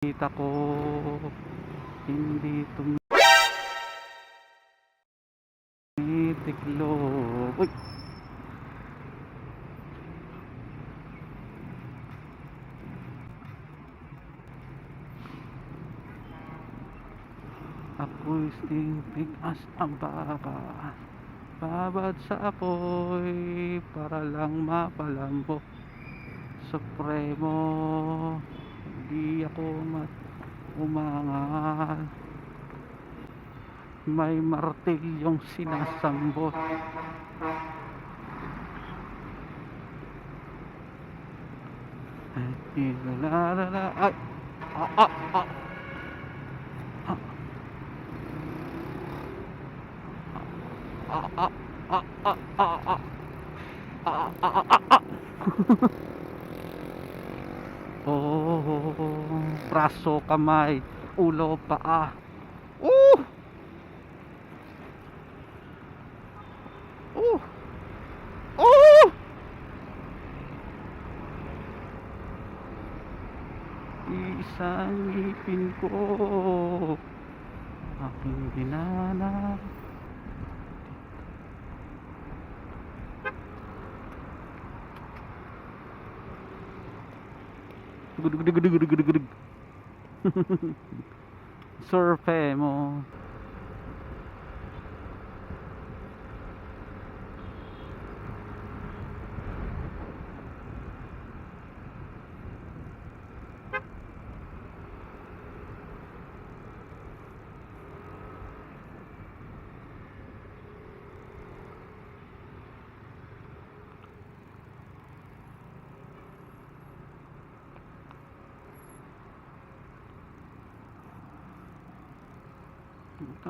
Kita ko hindi tumitiklop. Uy! Ako'y stintig as ang baka, babad sa apoy para lang mapalambot. Supremo, hindi ako umangal. May martilyong sinasambot. Ay, ay, ah, ah, ah. Oh, braso, kamay, ulo, paa. Uh! Uh! Uh! Isang ngipin ko aking dinana. Surfe mo.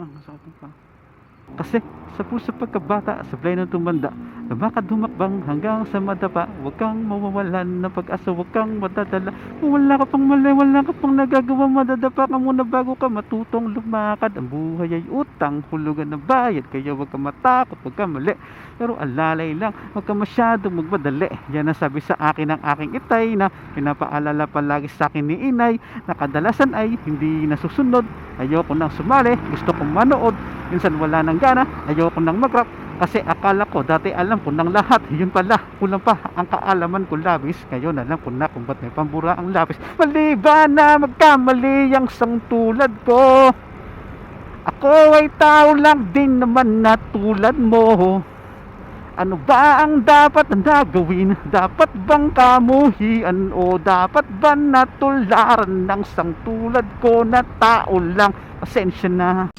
Nasabing pa. Kasi sa puso pagkabata, sablay ng tumanda, lumakad humakbang hanggang sa madapa. Huwag kang mawawalan ng pag-asa, huwag kang madadala. Kung wala ka pang mali, wala ka pang nagagawa, madadapa ka muna bago ka matutong lumakad. Ang buhay ay utang, hulugan na bayad, kaya huwag kang matakot, huwag kang mali. Pero alalay lang, huwag kang masyadong magmadali. Yan ang sabi sa akin ng aking itay, na pinapaalala palagi sa akin ni inay, na kadalasan ay hindi nasusunod. Ayoko nang sumali, gusto kong manood. Minsan wala nang gana, ayoko nang mag-rap. Kasi akala ko, dati alam ko ng lahat. Yun pala, kulang pa ang kaalaman ko labis. Ngayon alam ko na kung ba't may pambura ang lapis. Mali ba na magkamali ang sang tulad ko? Ako ay tao lang din naman na tulad mo. Ano ba ang dapat na gawin? Dapat bang kamuhian o dapat ba natularan ng sang tulad ko na tao lang? Pasensya na.